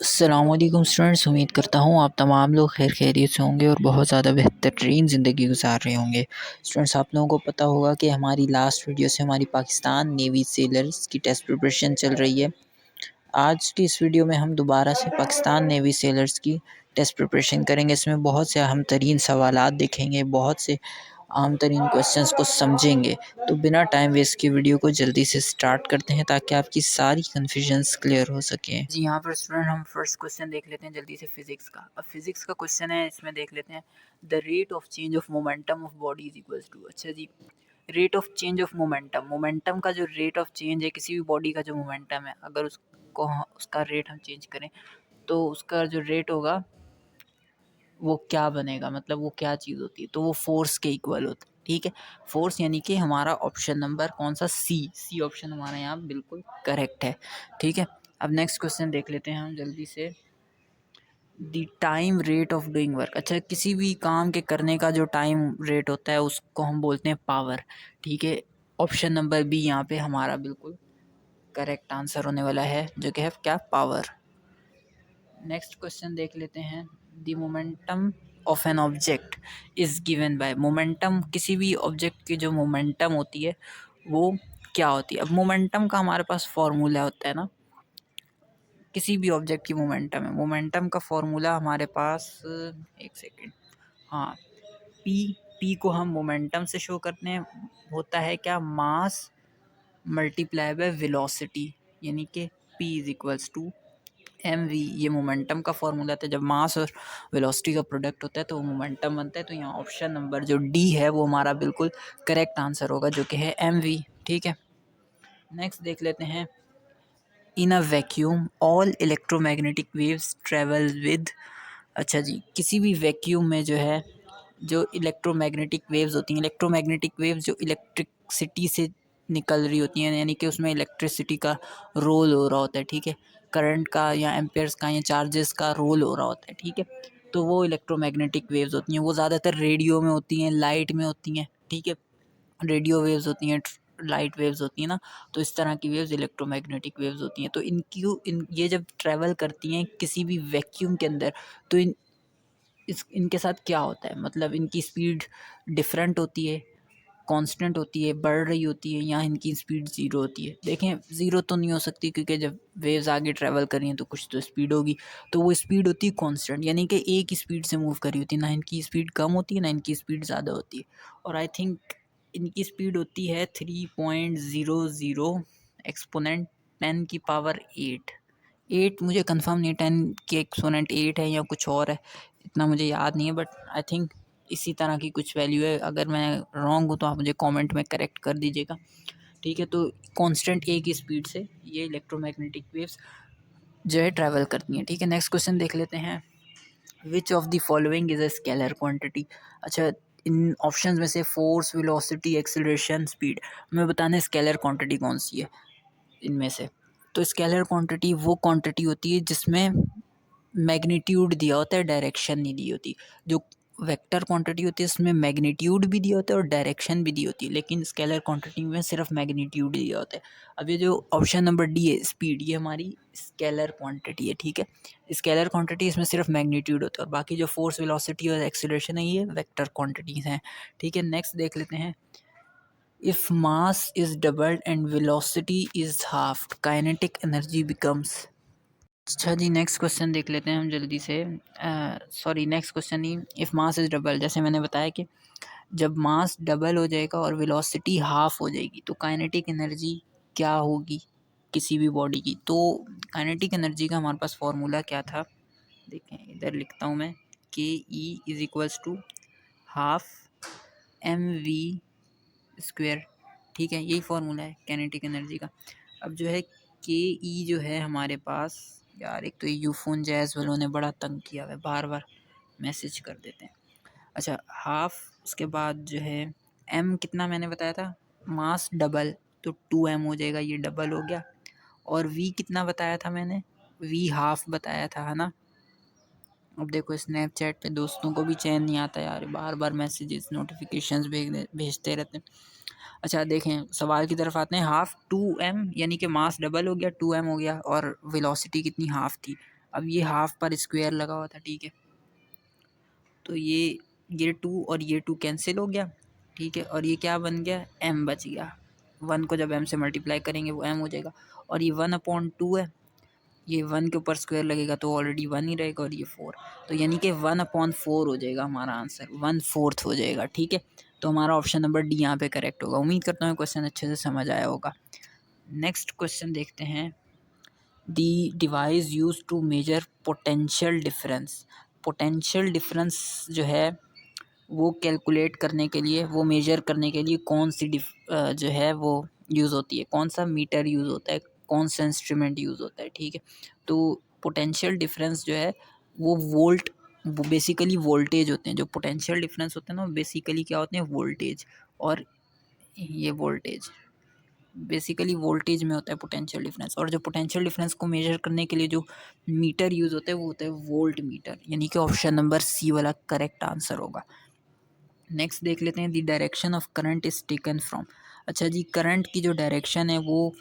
अस्सलामुअलैकुम स्टूडेंट्स, उम्मीद करता हूँ आप तमाम लोग खैर खैरियत से होंगे और बहुत ज़्यादा बेहतरीन ज़िंदगी गुजार रहे होंगे। स्टूडेंट्स, आप लोगों को पता होगा कि हमारी लास्ट वीडियो से हमारी पाकिस्तान नेवी सेलर्स की टेस्ट प्रिपरेशन चल रही है। आज की इस वीडियो में हम दोबारा से पाकिस्तान नेवी सेलर्स की टेस्ट प्रिपरेशन करेंगे। इसमें बहुत से अहम तरीन सवालात देखेंगे, बहुत से आम तरीन क्वेश्चंस को समझेंगे। तो बिना टाइम वेस्ट के वीडियो को जल्दी से स्टार्ट करते हैं ताकि आपकी सारी कन्फ्यूजन्स क्लियर हो सकें। जी यहाँ पर स्टूडेंट हम फर्स्ट क्वेश्चन देख लेते हैं जल्दी से फिजिक्स का। अब फिजिक्स का क्वेश्चन है, इसमें देख लेते हैं the rate of change of momentum of body is equals to. अच्छा जी, rate of change of momentum, momentum का जो रेट ऑफ चेंज है, किसी भी बॉडी का जो मोमेंटम है, अगर उसको उसका रेट हम चेंज करें तो उसका जो रेट होगा वो क्या बनेगा, मतलब वो क्या चीज़ होती है, तो वो फोर्स के इक्वल होता है। ठीक है, फोर्स यानी कि हमारा ऑप्शन नंबर कौन सा, सी ऑप्शन हमारा यहाँ बिल्कुल करेक्ट है। ठीक है, अब नेक्स्ट क्वेश्चन देख लेते हैं हम जल्दी से। The time rate of doing work. अच्छा, किसी भी काम के करने का जो टाइम रेट होता है उसको हम बोलते हैं पावर। ठीक है, ऑप्शन नंबर बी यहाँ पे हमारा बिल्कुल करेक्ट आंसर होने वाला है, जो कि है क्या, पावर। नेक्स्ट क्वेश्चन देख लेते हैं। The momentum of an object is given by. Momentum, किसी भी ऑब्जेक्ट की जो मोमेंटम होती है वो क्या होती है। अब मोमेंटम का हमारे पास फॉर्मूला होता है ना, किसी भी ऑब्जेक्ट की मोमेंटम है, मोमेंटम का फॉर्मूला हमारे पास, एक सेकेंड, हाँ, पी को हम मोमेंटम से शो करते हैं, होता है क्या, मास मल्टीप्लाई बाय वेलोसिटी, यानी कि P is equals to M V. ये मोमेंटम का फॉर्मूला था, जब मास और वेलोसिटी का प्रोडक्ट होता है तो वो मोमेंटम बनता है। तो यहाँ ऑप्शन नंबर जो डी है वो हमारा बिल्कुल करेक्ट आंसर होगा, जो कि है एम वी। ठीक है, नेक्स्ट देख लेते हैं। In a vacuum all electromagnetic waves travel with. अच्छा जी, किसी भी वैक्यूम में जो है, जो इलेक्ट्रोमैग्नेटिक वेव्स होती हैं, इलेक्ट्रोमैग्नेटिक वेव्स जो इलेक्ट्रिसिटी से निकल रही होती हैं, यानी कि उसमें इलेक्ट्रिसिटी का रोल हो रहा होता है। ठीक है, करंट का या एम्पेयर्स का या चार्जेस का रोल हो रहा होता है। ठीक है, तो वो इलेक्ट्रोमैग्नेटिक वेव्स होती हैं, वो ज़्यादातर रेडियो में होती हैं, लाइट में होती हैं। ठीक है, रेडियो वेव्स होती हैं, लाइट वेव्स होती हैं ना, तो इस तरह की वेव्स इलेक्ट्रोमैग्नेटिक वेव्स होती हैं। तो ये जब ट्रैवल करती हैं किसी भी वैक्यूम के अंदर, तो इनके साथ क्या होता है, मतलब इनकी स्पीड डिफरेंट होती है, कांस्टेंट होती है, बढ़ रही होती है, या इनकी स्पीड ज़ीरो होती है। देखें, ज़ीरो तो नहीं हो सकती क्योंकि जब वेव्स आगे ट्रैवल कर रही हैं तो कुछ तो स्पीड होगी, तो वो स्पीड होती है कांस्टेंट, यानी कि एक ही स्पीड से मूव कर रही होती है, ना इनकी स्पीड कम होती है ना इनकी स्पीड ज़्यादा होती है। और आई थिंक इनकी स्पीड होती है 3.00 एक्सपोनेंट 10⁸ 8। मुझे कंफर्म नहीं 10 की एक्सपोनेंट 8 है या कुछ और है, इतना मुझे याद नहीं है, बट आई थिंक इसी तरह की कुछ वैल्यू है। अगर मैं रॉन्ग हूँ तो आप मुझे कमेंट में करेक्ट कर दीजिएगा। ठीक है, तो कांस्टेंट ए की स्पीड से ये इलेक्ट्रोमैग्नेटिक वेव्स जो है ट्रैवल करती हैं। ठीक है, नेक्स्ट क्वेश्चन देख लेते हैं। Which of the following is a scalar quantity. अच्छा, इन ऑप्शंस में से फोर्स, वेलोसिटी, एक्सेलरेशन, स्पीड, हमें बताना है स्केलर क्वांटिटी कौन सी है इनमें से। तो स्केलर क्वांटिटी वो क्वांटिटी होती है जिसमें मैग्नीट्यूड दिया होता है, डायरेक्शन नहीं दी होती। जो वेक्टर क्वांटिटी होती है उसमें मैग्नीट्यूड भी दिया होता है और डायरेक्शन भी दी होती है, लेकिन स्केलर क्वांटिटी में सिर्फ मैग्नीट्यूड दिया होता है। अब ये जो ऑप्शन नंबर डी है, स्पीड, ये हमारी स्केलर क्वांटिटी है। ठीक है, स्केलर क्वांटिटी, इसमें सिर्फ मैग्नीट्यूड होता है, और बाकी जो फोर्स, वेलोसिटी और एक्सीलरेशन है ये वेक्टर क्वांटिटीज़ हैं। ठीक है, नेक्स्ट देख लेते हैं। If mass is doubled and velocity is half, kinetic energy becomes. अच्छा जी, नेक्स्ट क्वेश्चन देख लेते हैं हम जल्दी से। Sorry, next question he, if mass is double, जैसे मैंने बताया कि जब मास डबल हो जाएगा और वेलोसिटी हाफ हो जाएगी तो काइनेटिक एनर्जी क्या होगी किसी भी बॉडी की। तो काइनेटिक एनर्जी का हमारे पास फॉर्मूला क्या था, देखें इधर लिखता हूँ मैं, K E is equals to half m v square. ठीक है, यही फार्मूला है काइनेटिक एनर्जी का। अब जो है के ई जो है हमारे पास, यार एक तो ये यूफोन जैज़ वालों ने बड़ा तंग किया हुआ है, बार बार मैसेज कर देते हैं। अच्छा, हाफ, उसके बाद जो है एम कितना मैंने बताया था, मास डबल, तो 2m हो जाएगा, ये डबल हो गया। और वी कितना बताया था मैंने, वी हाफ बताया था, है ना। अब देखो स्नैपचैट पे दोस्तों को भी चैन नहीं आता यार, बार बार मैसेजेस नोटिफिकेशंस भेजते रहते हैं। अच्छा देखें, सवाल की तरफ आते हैं। हाफ 2m यानी कि मास डबल हो गया, 2m हो गया, और वेलोसिटी कितनी, हाफ थी। अब ये हाफ पर स्क्वायर लगा हुआ था, ठीक है, तो ये 2 और ये 2 कैंसिल हो गया, ठीक है, और ये क्या बन गया, m बच गया। 1 को जब m से मल्टीप्लाई करेंगे वो m हो जाएगा, और ये 1/2 है, ये 1 के ऊपर स्क्वायर लगेगा तो ऑलरेडी 1 ही रहेगा, और ये 4, तो यानी कि 1/4 हो जाएगा हमारा आंसर, 1/4 हो जाएगा, ठीक है। तो हमारा ऑप्शन नंबर डी यहाँ पे करेक्ट होगा। उम्मीद करता हूँ क्वेश्चन अच्छे से समझ आया होगा। नेक्स्ट क्वेश्चन देखते हैं। The device use to measure potential difference. Potential difference जो है वो कैलकुलेट करने के लिए, वो मेजर करने के लिए कौन सी जो है वो यूज़ होती है, कौन सा मीटर यूज़ होता है, कौन सा इंस्ट्रूमेंट यूज़ होता है, ठीक है। तो पोटेंशियल डिफरेंस जो है वो वो बेसिकली वोल्टेज होते हैं। जो पोटेंशियल डिफरेंस होते हैं ना, वो बेसिकली क्या होते हैं, वोल्टेज, और ये वोल्टेज बेसिकली वोल्टेज में होता है पोटेंशियल डिफरेंस। और जो पोटेंशियल डिफरेंस को मेजर करने के लिए जो मीटर यूज़ होता है वो होता है वोल्ट मीटर, यानी कि ऑप्शन नंबर सी वाला करेक्ट आंसर होगा। नेक्स्ट देख लेते हैं। The direction of current is taken from. अच्छा जी, करंट की जो डायरेक्शन है वो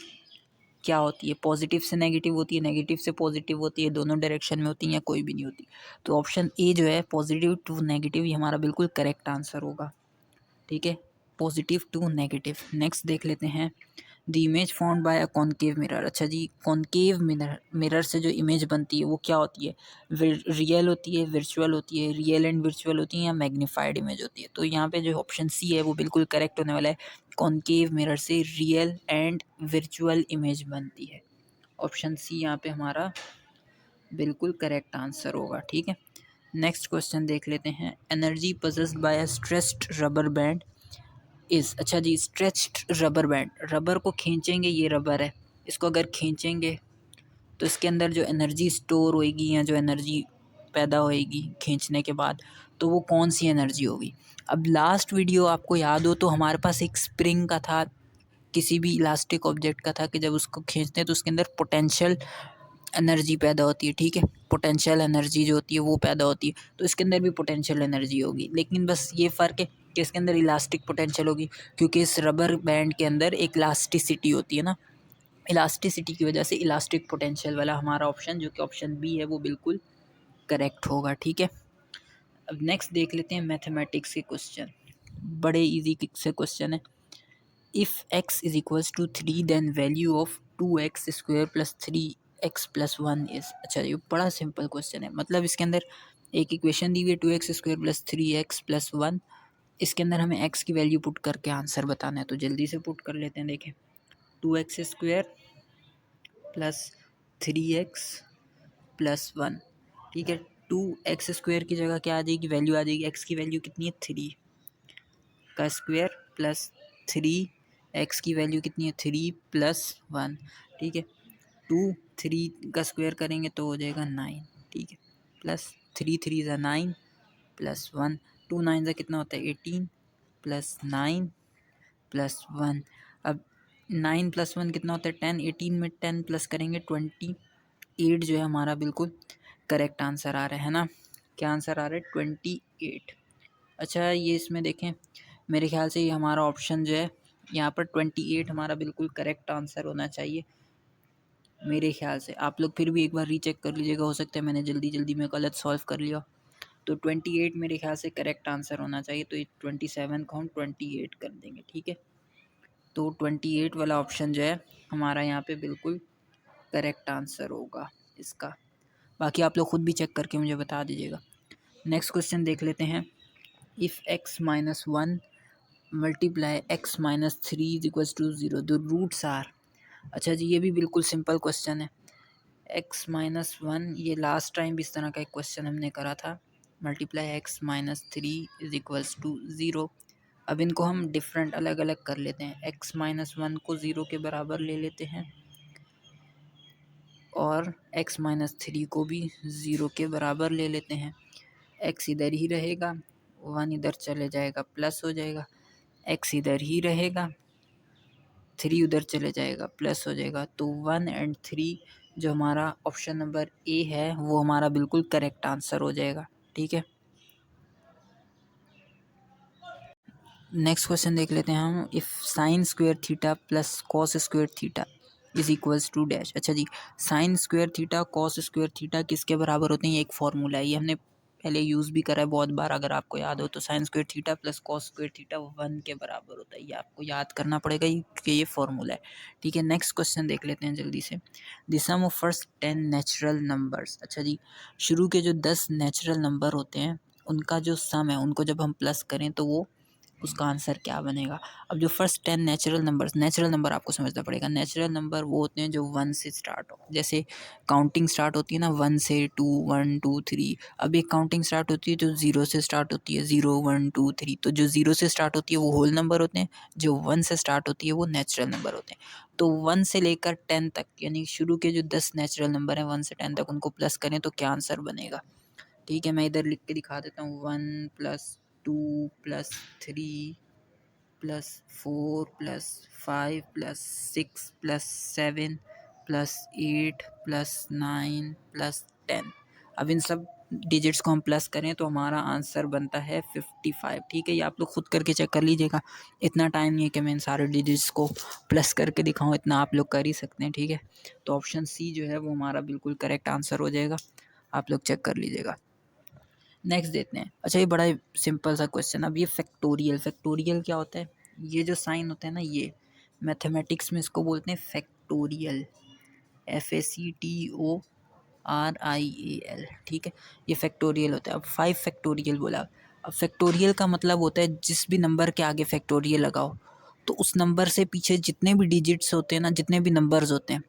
क्या होती है, पॉजिटिव से नेगेटिव होती है, नेगेटिव से पॉजिटिव होती है, दोनों डायरेक्शन में होती है या कोई भी नहीं होती। तो ऑप्शन ए जो है पॉजिटिव टू नेगेटिव, ये हमारा बिल्कुल करेक्ट आंसर होगा, ठीक है, पॉजिटिव टू नेगेटिव। नेक्स्ट देख लेते हैं। The image found by a concave mirror. अच्छा जी, कॉनकेव मिरर से जो इमेज बनती है वो क्या होती है, रियल होती है, वर्चुअल होती है, रियल एंड वर्चुअल होती है, या मैग्नीफाइड इमेज होती है। तो यहाँ पे जो ऑप्शन सी है वो बिल्कुल करेक्ट होने वाला है। कॉनकेव मिरर से रियल एंड वर्चुअल इमेज बनती है। ऑप्शन सी यहाँ पे हमारा बिल्कुल करेक्ट आंसर होगा, ठीक है। नेक्स्ट क्वेश्चन देख लेते हैं। Energy possessed bye a stretched rubber band is. अच्छा जी, स्ट्रेच्ड रबर बैंड, रबर को खींचेंगे, ये रबर है, इसको अगर खींचेंगे तो इसके अंदर जो एनर्जी स्टोर होएगी या जो एनर्जी पैदा होएगी खींचने के बाद, तो वो कौन सी एनर्जी होगी। अब लास्ट वीडियो आपको याद हो तो हमारे पास एक स्प्रिंग का था, किसी भी इलास्टिक ऑब्जेक्ट का था, कि जब उसको खींचते हैं तो उसके अंदर पोटेंशियल एनर्जी पैदा होती है, ठीक है, पोटेंशियल एनर्जी जो होती है वो पैदा होती है। तो इसके अंदर भी पोटेंशियल एनर्जी होगी, लेकिन बस ये फ़र्क है कि इसके अंदर इलास्टिक पोटेंशियल होगी, क्योंकि इस रबर बैंड के अंदर एक इलास्टिसिटी होती है ना, इलास्टिसिटी की वजह से इलास्टिक पोटेंशियल वाला हमारा ऑप्शन, जो कि ऑप्शन बी है, वो बिल्कुल करेक्ट होगा, ठीक है। अब नेक्स्ट देख लेते हैं मैथमेटिक्स के क्वेश्चन, बड़े इजी से क्वेश्चन है। If x is equals to 3 then value of 2x² plus 3x+1 is. अच्छा, ये बड़ा सिंपल क्वेश्चन है, मतलब इसके अंदर एक इक्वेशन दी हुई है 2x² प्लस 3x+1, इसके अंदर हमें x की वैल्यू पुट करके आंसर बताना है, तो जल्दी से पुट कर लेते हैं। देखें, 2x² प्लस 3x+1, ठीक है, 2x² की जगह क्या आ जाएगी, वैल्यू आ जाएगी, x की वैल्यू कितनी है, 3 का स्क्वायर प्लस 3x की वैल्यू कितनी है, 3+1, ठीक है, 3 का स्क्वायर करेंगे तो हो जाएगा 9, ठीक है, प्लस 3 ज़ा 9 प्लस 1, 2 9 ज़ा कितना होता है 18 प्लस 9 प्लस 1। अब 9 + 1 कितना होता है 10, 18 में 10 प्लस करेंगे 28 जो है हमारा बिल्कुल करेक्ट आंसर आ रहा है ना। क्या आंसर आ रहा है, 28। अच्छा, ये इसमें देखें, मेरे ख्याल से ये हमारा ऑप्शन जो है यहाँ पर 28 हमारा बिल्कुल करेक्ट आंसर होना चाहिए मेरे ख्याल से। आप लोग फिर भी एक बार रीचेक कर लीजिएगा, हो सकता है मैंने जल्दी में गलत सॉल्व कर लिया। तो 28 मेरे ख्याल से करेक्ट आंसर होना चाहिए, तो 27 को हम 28 कर देंगे, ठीक है। तो 28 वाला ऑप्शन जो है हमारा यहाँ पे बिल्कुल करेक्ट आंसर होगा इसका। बाकी आप लोग खुद भी चेक करके मुझे बता दीजिएगा। नेक्स्ट क्वेश्चन देख लेते हैं। If x-1 multiply x-3 is equals to 0 the roots are. अच्छा जी, ये भी बिल्कुल सिंपल क्वेश्चन है। x-1, ये लास्ट टाइम भी इस तरह का एक क्वेश्चन हमने करा था, multiply x-3 is equals to 0। अब इनको हम डिफरेंट अलग अलग कर लेते हैं। x-1 को 0 के बराबर ले लेते हैं और x-3 को भी 0 के बराबर ले लेते हैं। x इधर ही रहेगा, 1 इधर चले जाएगा, प्लस हो जाएगा, x इधर ही रहेगा, 3 उधर चले जाएगा, प्लस हो जाएगा। तो 1 और 3 जो हमारा ऑप्शन नंबर ए है वो हमारा बिल्कुल करेक्ट आंसर हो जाएगा, ठीक है। नेक्स्ट क्वेश्चन देख लेते हैं हम। If sin² theta plus cos² theta is equals to dash. अच्छा जी, sine square theta cos square theta किसके बराबर होते हैं? ये एक फॉर्मूला है, ये हमने पहले यूज़ भी करा है बहुत बार, अगर आपको याद हो तो। Sign square theta plus cos square theta 1 के बराबर होता है, ये आपको याद करना पड़ेगा कि ये फॉर्मूला है। ठीक है, नेक्स्ट क्वेश्चन देख लेते हैं जल्दी से। The sum of first 10 natural numbers. अच्छा जी, शुरू के जो 10 नेचुरल नंबर होते हैं उनका जो सम है, उनको जब हम प्लस करें तो वो उसका आंसर क्या बनेगा? अब जो फर्स्ट 10 नेचुरल नंबर आपको समझना पड़ेगा। नेचुरल नंबर वो होते हैं जो 1 से स्टार्ट हो, जैसे काउंटिंग स्टार्ट होती है ना 1 से, 2 1 2 3। अब एक काउंटिंग स्टार्ट होती है जो 0 से स्टार्ट होती है, 0 1 2 3। तो जो 0 से स्टार्ट होती है वो होल नंबर होते हैं, जो 1 से स्टार्ट होती है वो नेचुरल नंबर होते हैं। तो 1 से लेकर 10 तक, यानी शुरू के जो 10 नेचुरल नंबर हैं 1 से 10 तक, उनको प्लस करें तो क्या आंसर बनेगा? ठीक है, मैं इधर लिख के दिखा देता हूँ। 1 plus 2 plus 3 plus 4 plus 5 plus 6 plus 7 plus 8 plus 9 plus 10। अब इन सब डिजिट्स को हम प्लस करें तो हमारा आंसर बनता है 55। ठीक है, ये आप लोग खुद करके चेक कर लीजिएगा, इतना टाइम नहीं है कि मैं इन सारे डिजिट्स को प्लस करके दिखाऊं, इतना आप लोग कर ही सकते हैं। ठीक है, तो ऑप्शन सी जो है वो हमारा बिल्कुल करेक्ट आंसर हो जाएगा, आप लोग चेक कर लीजिएगा। नेक्स्ट देते हैं। अच्छा, ये बड़ा सिंपल सा क्वेश्चन। अब ये फैक्टोरियल क्या होता है? ये जो साइन होता है ना, ये मैथमेटिक्स में इसको बोलते हैं फैक्टोरियल, FACTORIAL। ठीक है, ये फैक्टोरियल होता है। अब 5 फैक्टोरियल बोला। अब फैक्टोरियल का मतलब होता है जिस भी नंबर के आगे फैक्टोरियल लगाओ तो उस नंबर से पीछे जितने भी डिजिट्स होते हैं ना, जितने भी नंबर्स होते हैं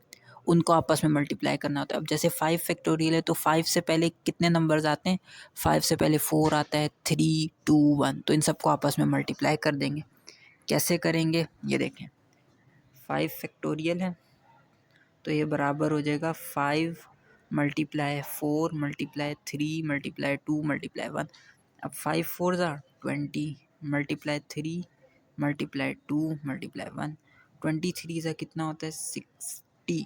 उनको आपस में मल्टीप्लाई करना होता है। अब जैसे 5 फैक्टोरियल है तो 5 से पहले कितने नंबर्स आते हैं? 5 से पहले 4 आता है, 3 2 1, तो इन सबको आपस में मल्टीप्लाई कर देंगे। कैसे करेंगे ये देखें। 5 फैक्टोरियल है तो ये बराबर हो जाएगा 5 मल्टीप्लाई 4 मल्टीप्लाई 3 मल्टीप्लाई 2 मल्टीप्लाई 1। अब 5 4 ज़ा 20 मल्टीप्लाई 3 मल्टीप्लाई 2 मल्टीप्लाई 1। 23 ज़ा कितना होता है? 60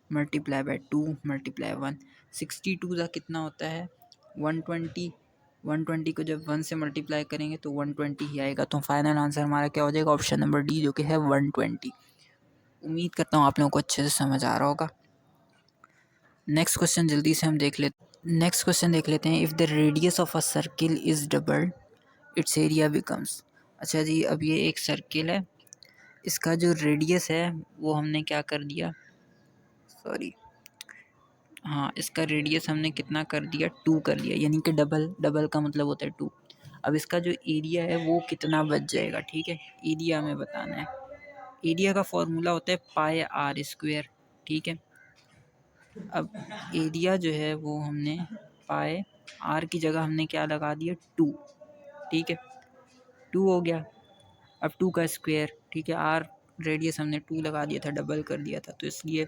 मल्टीप्लाई बाय 2 मल्टीप्लाई 1। 62 ज़ा कितना होता है? 120। 120 को जब 1 से मल्टीप्लाई करेंगे तो 120 ही आएगा। तो फाइनल आंसर हमारा क्या हो जाएगा? ऑप्शन नंबर डी, जो कि है 120। उम्मीद करता हूँ आप लोगों को अच्छे से समझ आ रहा होगा। नेक्स्ट क्वेश्चन जल्दी से हम देख लेते हैं। If the radius of a circle is double it's area becomes. अच्छा जी, अब ये एक सर्किल है, इसका जो रेडियस है वो हमने क्या कर दिया, सॉरी, हाँ, इसका रेडियस हमने कितना कर दिया? 2 कर दिया, यानी कि डबल का मतलब होता है 2। अब इसका जो एरिया है वो कितना बच जाएगा? ठीक है, एरिया हमें बताना है। एरिया का फॉर्मूला होता है पाई आर स्क्वायर। ठीक है, अब एरिया जो है वो हमने पाई आर की जगह हमने क्या लगा दिया? 2। ठीक है, 2 हो गया। अब 2 का स्क्वायर, ठीक है, आर रेडियस हमने 2 लगा दिया था, डबल कर दिया था, तो इसलिए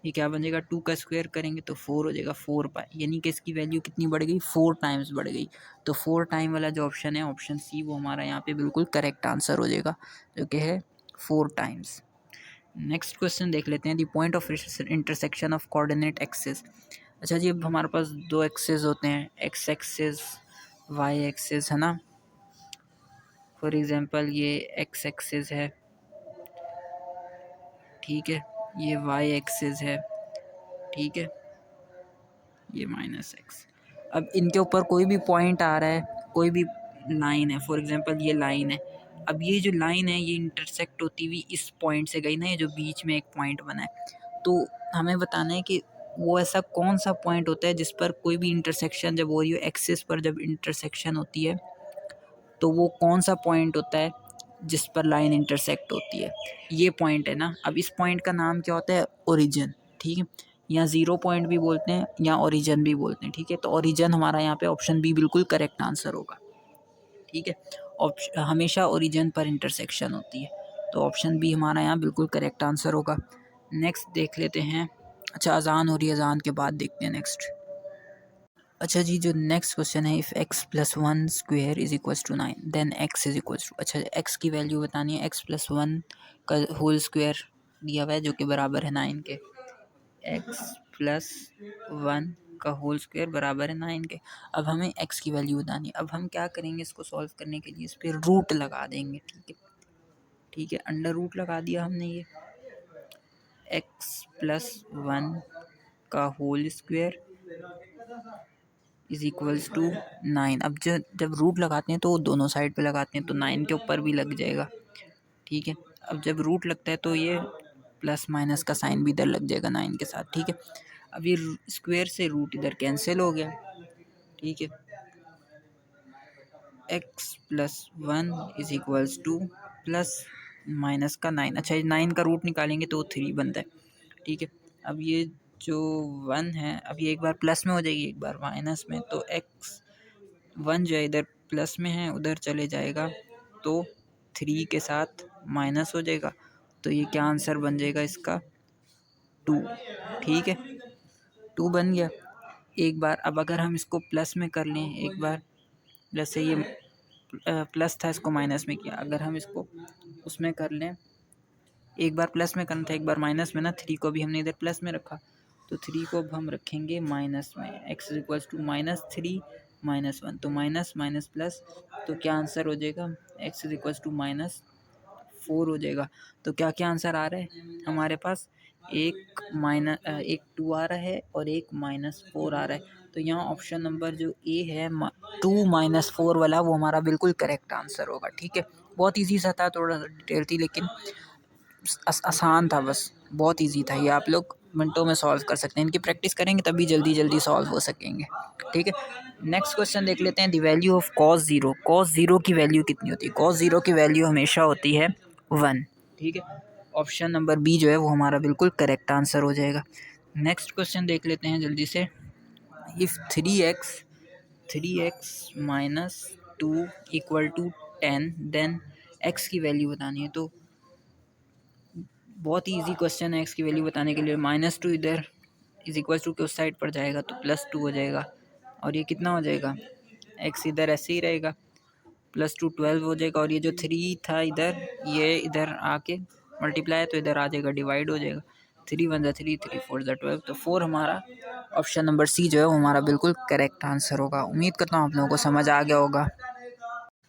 ये क्या बन जाएगा? 2 का स्क्वायर करेंगे तो 4 हो जाएगा, 4 पाई, यानी कि इसकी वैल्यू कितनी बढ़ गई? 4 टाइम्स बढ़ गई। तो 4 टाइम वाला जो ऑप्शन है, ऑप्शन सी, वो हमारा यहाँ पे बिल्कुल करेक्ट आंसर हो जाएगा, जो कि है 4 टाइम्स। नेक्स्ट क्वेश्चन देख लेते हैं। The point of intersection of coordinate axis. अच्छा जी, अब हमारे पास 2 एक्सिस होते हैं, एक्स एक्सिस, वाई एक्सिस, है ना। फॉर एग्जांपल ये एक्स एक्सिस है, ठीक है, ये वाई एक्सिस है, ठीक है, ये माइनस एक्स। अब इनके ऊपर कोई भी पॉइंट आ रहा है, कोई भी लाइन है, फॉर एग्जांपल ये लाइन है। अब ये जो लाइन है ये इंटरसेक्ट होती हुई इस पॉइंट से गई ना, ये जो बीच में एक पॉइंट बना है, तो हमें बताना है कि वो ऐसा कौन सा पॉइंट होता है जिस पर कोई भी इंटरसेक्शन जब हो रही हो, एक्सिस पर जब इंटरसेक्शन होती है तो वो कौन सा पॉइंट होता है जिस पर लाइन इंटरसेक्ट होती है। ये पॉइंट है ना। अब इस पॉइंट का नाम क्या होता है? ओरिजिन। ठीक है, या ज़ीरो पॉइंट भी बोलते हैं या ओरिजिन भी बोलते हैं। ठीक है, तो ओरिजिन हमारा यहाँ पे ऑप्शन बी बिल्कुल करेक्ट आंसर होगा। ठीक है, हमेशा ओरिजिन पर इंटरसेक्शन होती है, तो ऑप्शन बी हमारा यहाँ बिल्कुल करेक्ट आंसर होगा। नेक्स्ट देख लेते हैं। अच्छा, अजान हो रही है, अजान के बाद देखते हैं नेक्स्ट। अच्छा जी, जो नेक्स्ट क्वेश्चन है, if X plus 1 square is equals to 9 then X is equals to. अच्छा, एक्स की वैल्यू बतानी है। एक्स प्लस 1 का होल स्क्वायर दिया हुआ है जो कि बराबर है 9 के। एक्स प्लस 1 का होल स्क्वायर बराबर है 9 के। अब हमें एक्स की वैल्यू बतानी है। अब हम क्या करेंगे, इसको सॉल्व करने के लिए इस पर रूट लगा देंगे। ठीक है, ठीक है, अंडर रूट लगा दिया हमने। ये x+1 का whole square is equals to 9। अब जब रूट लगाते हैं तो दोनों साइड पे लगाते हैं तो 9 के ऊपर भी लग जाएगा, ठीक है। अब जब रूट लगता है तो ये प्लस माइनस का साइन भी इधर लग जाएगा 9 के साथ, ठीक है। अब ये स्क्वायर से रूट इधर कैंसिल हो गया, ठीक है। x+1 is equals two plus minus का 9। अच्छा, 9 का रूट निकालेंगे तो 3 बनता है, ठीक है। अब ये जो 1 है, अब ये एक बार प्लस में हो जाएगी एक बार माइनस में, तो x1 जो है इधर प्लस में है उधर चले जाएगा तो 3 के साथ माइनस हो जाएगा, तो ये क्या आंसर बन जाएगा इसका 2, ठीक है। 2 बन गया एक बार। अब अगर हम इसको प्लस में कर लें एक बार, जैसे ये प्लस था इसको माइनस में किया, अगर हम इसको उसमें कर लें, एक बार प्लस में करना था एक बार माइनस में ना, 3 को भी हमने इधर प्लस में रखा तो 3 को अब हम रखेंगे माइनस में। x इज इक्वल्स टू -3 -1, तो माइनस माइनस प्लस, तो क्या आंसर हो जाएगा x इज इक्वल्स टू -4 हो जाएगा। तो क्या क्या आंसर आ रहा है हमारे पास, एक 2 आ रहा है और एक -4 आ रहा है। तो यहाँ ऑप्शन नंबर जो ए है 2 -4 वाला वो हमारा बिल्कुल करेक्ट आंसर होगा, ठीक है। बहुत ईजी सा था, थोड़ा सा डिटेल थी लेकिन आसान था, बस बहुत इजी था। ये आप लोग मिनटों में सॉल्व कर सकते हैं, इनकी प्रैक्टिस करेंगे तभी जल्दी जल्दी सॉल्व हो सकेंगे, ठीक है। नेक्स्ट क्वेश्चन देख लेते हैं, the value of cos 0। cos 0 की वैल्यू कितनी होती है? cos 0 की वैल्यू हमेशा होती है 1, ठीक है। ऑप्शन नंबर बी जो है वो हमारा बिल्कुल करेक्ट आंसर हो जाएगा। नेक्स्ट क्वेश्चन देख लेते हैं जल्दी से, if 3x minus 2 equal to 10 then x की वैल्यू बतानी है। तो बहुत ही ईजी क्वेश्चन है, x की वैल्यू बताने के लिए। -2 इधर इज इक्वल टू के उस साइड पर जाएगा तो +2 हो जाएगा, और ये कितना हो जाएगा, x इधर ऐसे ही रहेगा, +2 12 हो जाएगा, और ये जो 3 था इधर, ये इधर आके मल्टीप्लाई तो इधर आ जाएगा, डिवाइड हो जाएगा। 3 1 3 3 4 12, तो 4 हमारा ऑप्शन नंबर सी जो है वो हमारा बिल्कुल करेक्ट आंसर होगा। उम्मीद करता हूँ आप लोगों को समझ आ गया होगा।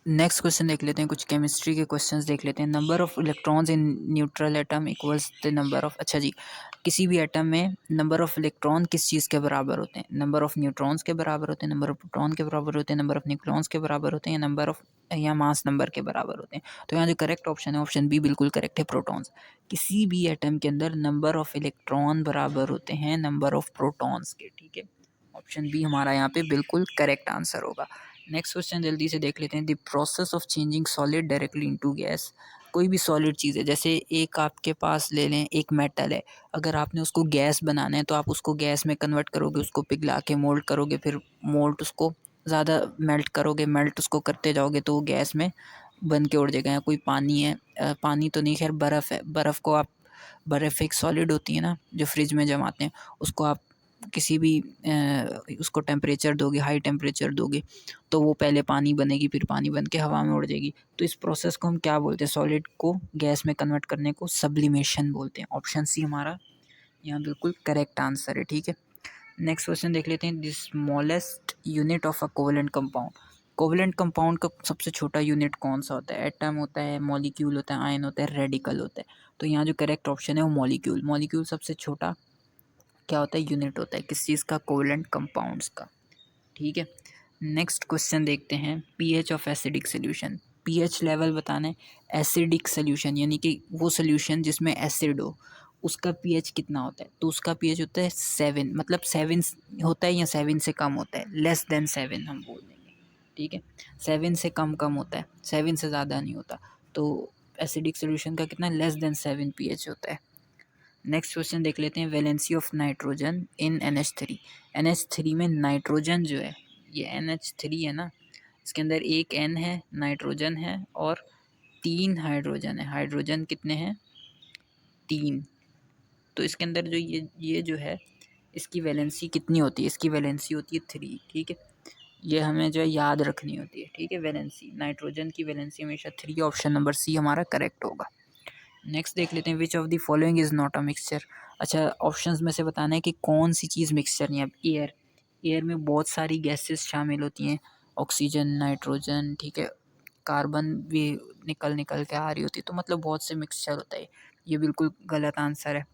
नेक्स्ट क्वेश्चन देख लेते हैं, कुछ केमिस्ट्री के क्वेश्चंस देख लेते हैं। Number of electrons in neutral atom equals the number of, अच्छा जी, किसी भी एटम में नंबर ऑफ इलेक्ट्रॉन किस चीज़ के बराबर होते हैं? नंबर ऑफ न्यूट्रॉन्स के बराबर होते हैं, नंबर ऑफ प्रोटॉन के बराबर होते हैं, नंबर ऑफ न्यूक्लियॉन्स के बराबर होते हैं, या नंबर ऑफ या मास नंबर के बराबर होते हैं। तो यहाँ जो करेक्ट ऑप्शन है ऑप्शन बी बिल्कुल करेक्ट है, प्रोटॉन्स। किसी भी एटम के अंदर नंबर ऑफ इलेक्ट्रॉन बराबर होते हैं नंबर ऑफ प्रोटॉन्स के, ठीक है। ऑप्शन बी हमारा यहाँ पे बिल्कुल करेक्ट आंसर होगा। नेक्स्ट क्वेश्चन जल्दी से देख लेते हैं, the process of changing solid directly into gas. कोई भी सॉलिड चीज़ है, जैसे एक आपके पास ले लें, एक मेटल है, अगर आपने उसको गैस बनाना है तो आप उसको गैस में कन्वर्ट करोगे, उसको पिघला के मोल्ड करोगे, फिर मोल्ड उसको ज़्यादा मेल्ट करोगे, मेल्ट उसको करते जाओगे तो वो गैस में बन के उड़ जाएगा। या कोई पानी है, पानी तो नहीं, खैर बर्फ़ है, बर्फ़ को आप, बर्फ़ एक सॉलिड होती है ना जो फ्रिज में जमाते हैं, उसको आप किसी भी उसको टेम्परेचर दोगे, हाई टेम्परेचर दोगे तो वो पहले पानी बनेगी, फिर पानी बन के हवा में उड़ जाएगी। तो इस प्रोसेस को हम क्या बोलते हैं, सॉलिड को गैस में कन्वर्ट करने को सब्लिमेशन बोलते हैं। ऑप्शन सी हमारा यहाँ बिल्कुल करेक्ट आंसर है, ठीक है। नेक्स्ट क्वेश्चन देख लेते हैं, the smallest unit of a covalent compound. Covalent compound का सबसे छोटा यूनिट कौन सा होता है? एटम होता है, मॉलिक्यूल होता है, आयन होता है, रेडिकल होता है। तो यहाँ जो करेक्ट ऑप्शन है वो मॉलिक्यूल। मॉलिक्यूल सबसे छोटा क्या होता है, यूनिट होता है किस चीज़ का, कोवेलेंट कंपाउंड्स का, ठीक है। नेक्स्ट क्वेश्चन देखते हैं, pH of acidic solution. PH level बताना है, एसिडिक सोल्यूशन यानी कि वो सोल्यूशन जिसमें एसिड हो उसका पीएच कितना होता है? तो उसका पीएच होता है 7, मतलब 7 होता है या 7 से कम होता है, लेस देन 7 हम बोल देंगे, ठीक है। 7 से कम कम होता है, 7 से ज़्यादा नहीं होता। तो एसिडिक सोल्यूशन का कितना, लेस देन 7 पीएच होता है। नेक्स्ट क्वेश्चन देख लेते हैं, valency of nitrogen in NH3। NH3 में नाइट्रोजन जो है, ये NH3 है ना, इसके अंदर एक N है, नाइट्रोजन है, और 3 हाइड्रोजन है। हाइड्रोजन कितने हैं, 3। तो इसके अंदर जो ये जो है, इसकी वैलेंसी कितनी होती है? इसकी वैलेंसी होती है 3, ठीक है। ये हमें जो है याद रखनी होती है, ठीक है। वैलेंसी, नाइट्रोजन की वैलेंसी हमेशा 3, ऑप्शन नंबर सी हमारा करेक्ट होगा। नेक्स्ट देख लेते हैं, which of the following is not a mixture. अच्छा, ऑप्शंस में से बताना है कि कौन सी चीज़ मिक्सचर नहीं है। अब एयर, एयर में बहुत सारी गैसेस शामिल होती हैं, ऑक्सीजन, नाइट्रोजन, ठीक है, कार्बन भी निकल निकल के आ रही होती है, तो मतलब बहुत से मिक्सचर होता है। ये बिल्कुल गलत आंसर है।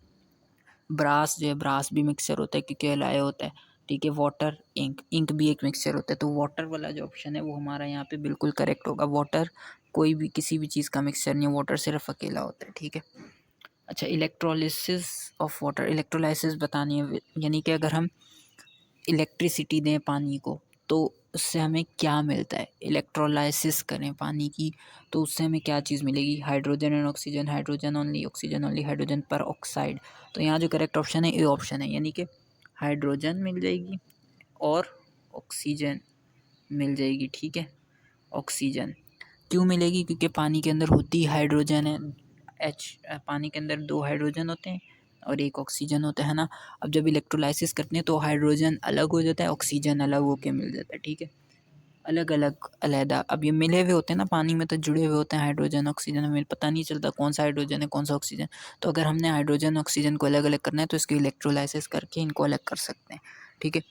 ब्रास जो है, ब्रास भी मिक्सचर होता है क्योंकि एलॉय होता है, ठीक है। वाटर, इंक, इंक भी एक मिक्सचर होता है। तो वाटर वाला जो ऑप्शन है वो हमारा यहाँ पे बिल्कुल करेक्ट होगा। वाटर कोई भी किसी भी चीज़ का मिक्सचर नहीं है, वाटर सिर्फ अकेला होता है, ठीक है। अच्छा, इलेक्ट्रोलिसिस ऑफ वाटर, इलेक्ट्रोलाइसिस बतानी है, यानी कि अगर हम इलेक्ट्रिसिटी दें पानी को तो उससे हमें क्या मिलता है। इलेक्ट्रोलाइसिस करें पानी की तो उससे हमें क्या चीज़ मिलेगी। Hydrogen and oxygen, hydrogen only, oxygen only, hydrogen पर ऑक्साइड। तो यहाँ जो करेक्ट ऑप्शन है ए ऑप्शन है, यानी कि हाइड्रोजन मिल जाएगी और ऑक्सीजन मिल जाएगी, ठीक है। ऑक्सीजन क्यों मिलेगी, क्योंकि पानी के अंदर होती हाइड्रोजन है। पानी के अंदर 2 हाइड्रोजन होते हैं और 1 ऑक्सीजन होता है ना। अब जब इलेक्ट्रोलाइसिस करते हैं तो हाइड्रोजन अलग हो जाता है, ऑक्सीजन अलग होके मिल जाता है, ठीक है। अलग अलग अलहदा, अब ये मिले हुए होते हैं ना, पानी में तो जुड़े हुए होते हैं हाइड्रोजन ऑक्सीजन, हमें पता नहीं चलता कौन सा हाइड्रोजन है कौन सा ऑक्सीजन। तो अगर हमने हाइड्रोजन ऑक्सीजन को अलग अलग करना है तो इसकी इलेक्ट्रोलाइसिस करके इनको अलग कर सकते हैं, ठीक है।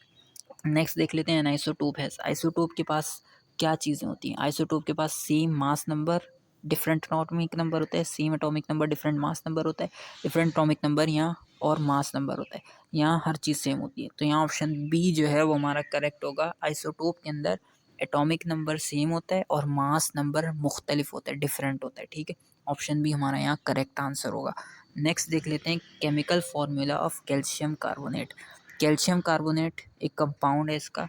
नेक्स्ट देख लेते हैं आइसोटोप है। आइसोटोप के पास क्या चीज़ें होती हैं। आइसोटोप के पास same mass number, different atomic number होता है। Same atomic number, different mass number होता है। डिफरेंट एटॉमिक नंबर यहाँ और मास नंबर होता है, यहाँ हर चीज़ सेम होती है। तो यहाँ ऑप्शन बी जो है वो हमारा करेक्ट होगा। आइसोटोप के अंदर एटॉमिक नंबर सेम होता है और मास नंबर मुख्तलिफ होता है, डिफरेंट होता है, ठीक है। ऑप्शन बी हमारा यहाँ करेक्ट आंसर होगा। नेक्स्ट देख लेते हैं chemical formula of calcium carbonate. Calcium carbonate एक कंपाउंड है, इसका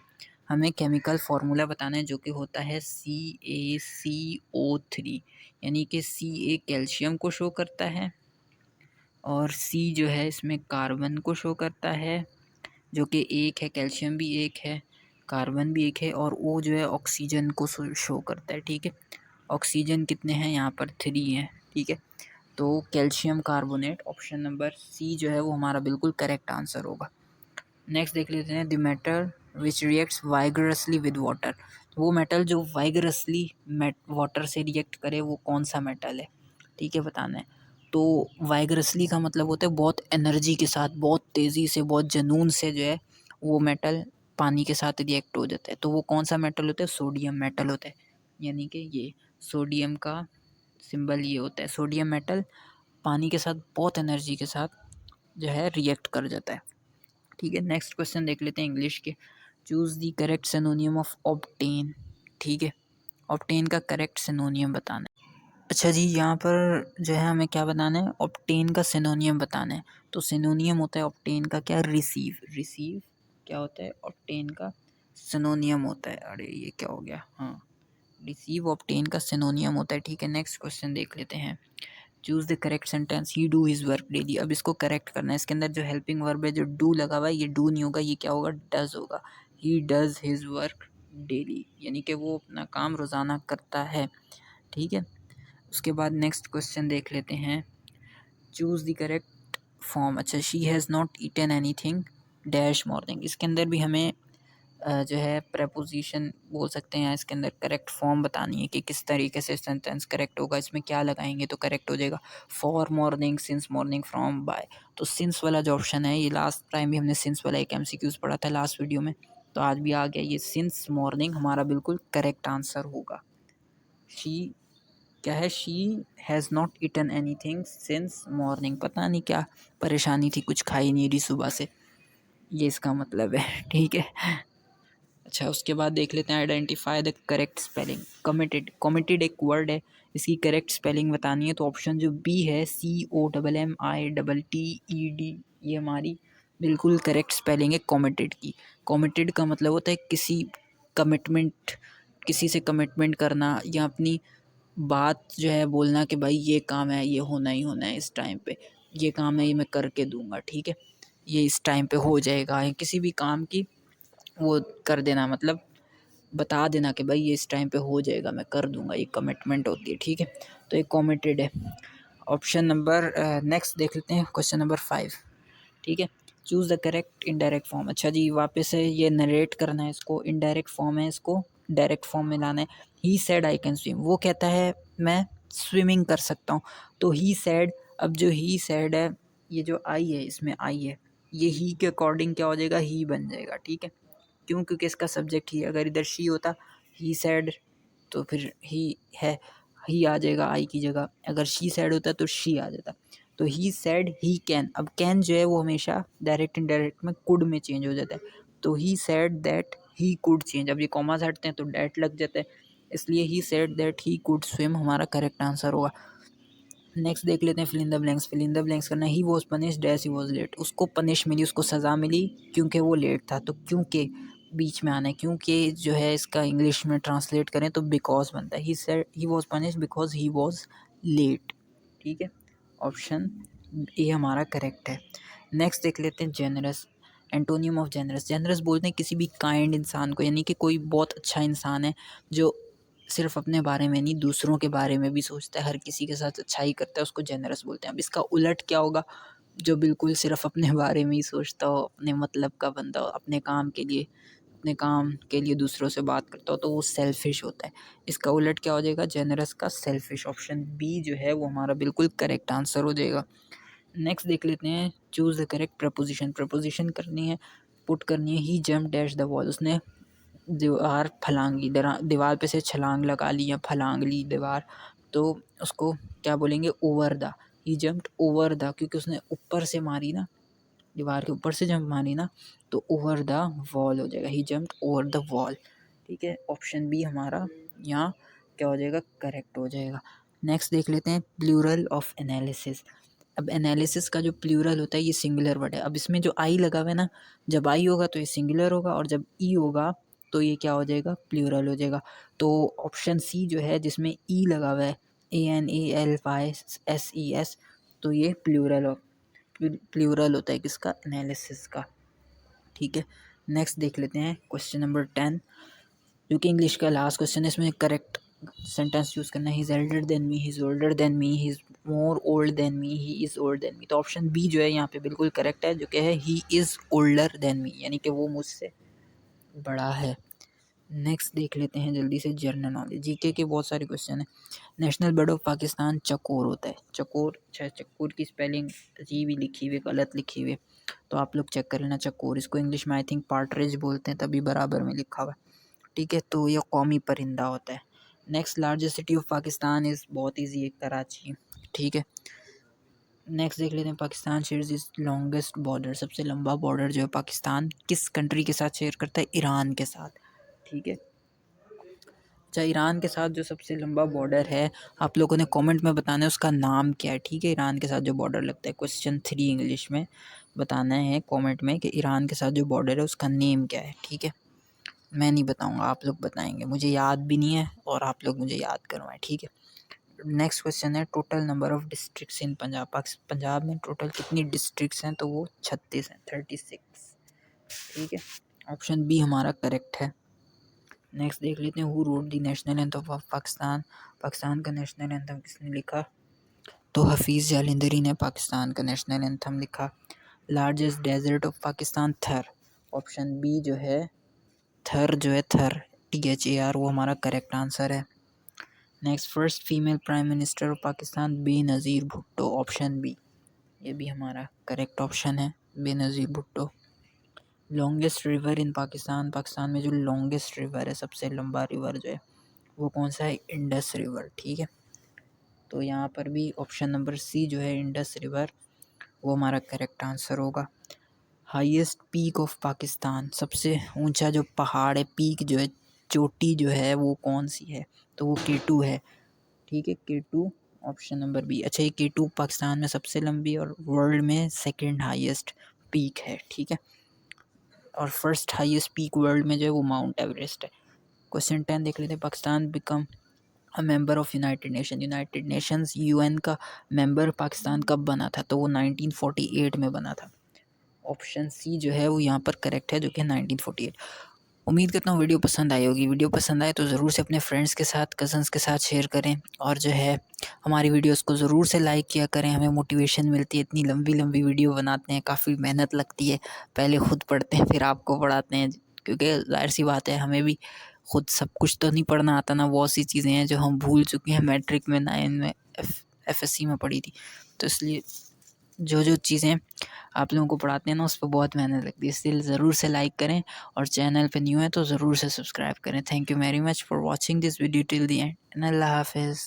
हमें केमिकल फार्मूला बताना है जो कि होता है CaCO3, यानी कि Ca कैल्शियम को शो करता है और C जो है इसमें कार्बन को शो करता है, जो कि एक है, कैल्शियम भी एक है, कार्बन भी एक है, और O जो है ऑक्सीजन को शो करता है, ठीक है। ऑक्सीजन कितने हैं यहाँ पर, 3 हैं, ठीक है। तो calcium carbonate option number C जो है वो हमारा बिल्कुल करेक्ट आंसर होगा। नेक्स्ट देख लेते हैं the metal which reacts vigorously with water. वो मेटल जो वाइगरसली वाटर से रिएक्ट करे वो कौन सा मेटल है, ठीक है, बताना है। तो वाइगरसली का मतलब होता है बहुत एनर्जी के साथ, बहुत तेज़ी से, बहुत जुनून से जो है वो मेटल पानी के साथ रिएक्ट हो जाता है। तो वो कौन सा मेटल होता है, सोडियम मेटल होता है, यानी कि ये सोडियम का सिंबल ये होता है। सोडियम मेटल पानी के साथ बहुत एनर्जी के साथ जो है रिएक्ट कर जाता है, ठीक है। नेक्स्ट क्वेश्चन देख लेते हैं इंग्लिश के। Choose the correct सिनोनियम of obtain, ठीक है। ऑब्टेन का करेक्ट सिनोनियम बताना है। अच्छा जी, यहाँ पर जो है हमें क्या बताना है, ऑब्टेन का सिनोनियम बताना है। तो सिनोनियम होता है ऑब्टेन का क्या, रिसीव। रिसीव क्या होता है, ऑब्टेन का सिनोनियम होता है। अरे ये क्या हो गया, हाँ, रिसीव ऑब्टेन का सिनोनियम होता है, ठीक है। नेक्स्ट क्वेश्चन देख लेते हैं। Choose the correct sentence, he do his work daily. अब इसको करेक्ट करना है। इसके अंदर जो हेल्पिंग वर्ब है, जो डू लगा हुआ है, ये डू नहीं होगा, ये क्या होगा, डज होगा। He does his work daily, यानी कि वो अपना काम रोज़ाना करता है, ठीक है। उसके बाद नेक्स्ट क्वेश्चन देख लेते हैं। Choose the correct form. अच्छा, she has not eaten anything dash morning. इसके अंदर भी हमें जो है प्रपोजिशन बोल सकते हैं, इसके अंदर करेक्ट फॉर्म बतानी है कि किस तरीके से सेंटेंस करेक्ट होगा, इसमें क्या लगाएंगे तो करेक्ट हो जाएगा। For morning, since morning, from, by. तो सिंस वाला जो ऑप्शन है, ये लास्ट टाइम भी हमने सिंस वाला एक MCQs पढ़ा था लास्ट वीडियो में, तो आज भी आ गया ये सिंस मॉर्निंग हमारा बिल्कुल करेक्ट आंसर होगा। शी क्या है, she has not eaten anything since morning. पता नहीं क्या परेशानी थी, कुछ खाई नहीं रही सुबह से, ये इसका मतलब है, ठीक है। अच्छा, उसके बाद देख लेते हैं identify the correct spelling. Committed, committed एक वर्ड है, इसकी करेक्ट स्पेलिंग बतानी है। तो ऑप्शन जो बी है, COMMITTED, ये हमारी बिल्कुल करेक्ट स्पेलिंग है कमिटेड की। कमिटेड का मतलब होता है किसी कमिटमेंट, किसी से कमिटमेंट करना या अपनी बात जो है बोलना कि भाई ये काम है, ये होना ही होना है इस टाइम पे, ये काम है, ये मैं करके दूंगा, ठीक है, ये इस टाइम पे हो जाएगा। या किसी भी काम की वो कर देना, मतलब बता देना कि भाई ये इस टाइम पे हो जाएगा, मैं कर दूंगा, ये कमिटमेंट होती है, ठीक है। तो ये कमिटेड है। ऑप्शन नंबर नेक्स्ट देख लेते हैं, क्वेश्चन नंबर 5, ठीक है। Choose the correct indirect form. अच्छा जी, वापस से ये नरेट करना है, इसको इनडायरेक्ट फॉर्म है, इसको डायरेक्ट फॉर्म में लाना है। He said I can swim, वो कहता है मैं स्विमिंग कर सकता हूँ। तो ही सेड, अब जो ही सेड है, ये जो आई है इसमें आई है, ये ही के अकॉर्डिंग क्या हो जाएगा, ही बन जाएगा, ठीक है। क्यों, क्योंकि इसका सब्जेक्ट ही है। अगर इधर शी होता, ही सैड, तो फिर ही है, ही आ जाएगा आई की जगह। अगर शी सैड होता तो शी आ जाता। तो ही सेड ही कैन, अब कैन जो है वो हमेशा डायरेक्ट इनडायरेक्ट में कुड में चेंज हो जाता है, तो ही said that he could change, अब ये कॉमास हटते हैं तो डैट लग जाता है, इसलिए he said that he could swim हमारा करेक्ट आंसर होगा। नेक्स्ट देख लेते हैं fill in the blanks. Fill in the blanks करना, he was punished as he was late, उसको पनिश मिली, उसको सज़ा मिली क्योंकि वो लेट था, तो क्योंकि बीच में आना है, क्योंकि जो है इसका इंग्लिश में ट्रांसलेट करें तो बिकॉज बनता है, he said he was punished because he was late. ठीक है, ऑप्शन ए हमारा करेक्ट है। नेक्स्ट देख लेते हैं generous. Antonym of generous, generous बोलते हैं किसी भी काइंड इंसान को, यानी कि कोई बहुत अच्छा इंसान है जो सिर्फ अपने बारे में नहीं दूसरों के बारे में भी सोचता है, हर किसी के साथ अच्छाई करता है, उसको जेनरस बोलते हैं। अब इसका उलट क्या होगा, जो बिल्कुल सिर्फ अपने बारे में ही सोचता हो, अपने मतलब का बंदा हो, अपने काम के लिए दूसरों से बात करता हो, तो वो सेल्फिश होता है। इसका उलट क्या हो जाएगा, जेनरस का सेल्फिश। ऑप्शन बी जो है वो हमारा बिल्कुल करेक्ट आंसर हो जाएगा। नेक्स्ट देख लेते हैं, choose the correct preposition. Preposition करनी है, पुट करनी है, ही जम्प डैश द वॉल, उसने दीवार पे से छलांग लगा ली या फलांग ली दीवार, तो उसको क्या बोलेंगे, over the, he jumped over the, क्योंकि उसने ऊपर से मारी ना, दीवार के ऊपर से जंप मारी ना, तो ओवर द वॉल हो जाएगा, ही जम्प्ड ओवर द वॉल। ठीक है, ऑप्शन बी हमारा यहाँ क्या हो जाएगा, करेक्ट हो जाएगा। नेक्स्ट देख लेते हैं, प्लूरल ऑफ एनालिसिस। अब एनालिसिस का जो प्लूरल होता है ये सिंगुलर वर्ड है, अब इसमें जो आई लगा हुआ है ना, जब आई होगा तो ये सिंगुलर होगा, और जब ई होगा तो ये क्या हो जाएगा, प्लूरल हो जाएगा। तो ऑप्शन सी जो है जिसमें ई लगा हुआ है, ANALYSES, तो ये प्लूरल होता है किसका, एनालिसिस का। ठीक है, नेक्स्ट देख लेते हैं क्वेश्चन नंबर 10, जो कि इंग्लिश का लास्ट क्वेश्चन है। इसमें करेक्ट सेंटेंस यूज़ करना है, he is Elder than me, he is older than me, he is more old than me, he is old than me. तो ऑप्शन बी जो है यहाँ पे बिल्कुल करेक्ट है, जो कि है he is older than me, यानी कि वो मुझसे बड़ा है। नेक्स्ट देख लेते हैं जल्दी से, जनरल नॉलेज जीके के बहुत सारे क्वेश्चन हैं। नेशनल बर्ड ऑफ पाकिस्तान चकोर होता है, चकोर, चकोर की स्पेलिंग अजीब ही लिखी हुई, गलत लिखी हुई है, तो आप लोग चेक कर लेना चकोर। इसको इंग्लिश में आई थिंक पार्टरिज बोलते हैं, तभी बराबर में लिखा हुआ है। ठीक है, तो ये कौमी परिंदा होता है। Next largest city of Pakistan is, बहुत ईजी है, कराची। ठीक है, नेक्स्ट देख लेते हैं, Pakistan shares is longest border, सबसे लंबा बॉर्डर जो है पाकिस्तान किस कंट्री के साथ शेयर करता है, ईरान के साथ। ठीक है, अच्छा, ईरान के साथ जो सबसे लंबा बॉर्डर है, आप लोगों ने कमेंट में बताना है उसका नाम क्या है। ठीक है, ईरान के साथ जो बॉर्डर लगता है, क्वेश्चन 3 इंग्लिश में बताना है कमेंट में कि ईरान के साथ जो बॉर्डर है उसका नेम क्या है। ठीक है, मैं नहीं बताऊंगा, आप लोग बताएंगे, मुझे याद भी नहीं है और आप लोग मुझे याद करवाएं। ठीक है, नेक्स्ट क्वेश्चन है, टोटल नंबर ऑफ डिस्ट्रिक्ट्स इन पंजाब। पंजाब में टोटल कितनी डिस्ट्रिक्ट्स हैं, तो वो 36 हैं, 36। ठीक है, ऑप्शन बी हमारा करेक्ट है। नेक्स्ट देख लेते हैं, who wrote the national anthem of Pakistan. Pakistan का नेशनल एंथम किसने लिखा, तो हफीज़ जालंधरी ने पाकिस्तान का नेशनल एंथम लिखा। Largest desert of Pakistan, Thar. Option B जो है थर, जो है थर, THAR, वो हमारा करेक्ट आंसर है। Next, first female prime minister of Pakistan, Benazir Bhutto. Option B, ये भी हमारा करेक्ट ऑप्शन है, Benazir Bhutto. Longest river in Pakistan, Pakistan में जो लॉन्गेस्ट रिवर है, सबसे लंबा रिवर जो है, वो कौन सा है, इंडस रिवर। ठीक है, तो यहाँ पर भी ऑप्शन नंबर सी जो है, इंडस रिवर, वो हमारा करेक्ट आंसर होगा। हाईएस्ट पीक ऑफ पाकिस्तान, सबसे ऊंचा जो पहाड़ है, पीक जो है, चोटी जो है, वो कौन सी है, तो वो K2 है। ठीक है, K2, ऑप्शन नंबर बी। अच्छा, ये K2 पाकिस्तान में सबसे लंबी और वर्ल्ड में सेकंड हाईएस्ट पीक है। ठीक है, और फर्स्ट हाईएस्ट पीक वर्ल्ड में जो है वो माउंट एवरेस्ट है। क्वेश्चन 10 देख लेते हैं, Pakistan become a member of United Nations, UN का मेंबर पाकिस्तान कब बना था, तो वो 1948 में बना था। ऑप्शन सी जो है वो यहाँ पर करेक्ट है, जो कि 1948। उम्मीद करता हूँ वीडियो पसंद आई होगी। वीडियो पसंद आए तो ज़रूर से अपने फ्रेंड्स के साथ, कज़न्स के साथ शेयर करें, और जो है हमारी वीडियोस को ज़रूर से लाइक किया करें, हमें मोटिवेशन मिलती है। इतनी लंबी लंबी वीडियो बनाते हैं, काफ़ी मेहनत लगती है, पहले खुद पढ़ते हैं फिर आपको पढ़ाते हैं, क्योंकि जाहिर सी बात है हमें भी खुद सब कुछ तो नहीं पढ़ना आता ना, बहुत सी चीज़ें हैं जो हम भूल चुके हैं, मैट्रिक में, 9 में, FSC में पढ़ी थी, तो इसलिए जो जो चीज़ें आप लोगों को पढ़ाते हैं ना, उस पर बहुत मेहनत लगती है। इसलिए ज़रूर से लाइक करें, और चैनल पे न्यू है तो ज़रूर से सब्सक्राइब करें। Thank you very much for watching this video till the end, अल्लाह हाफिज़।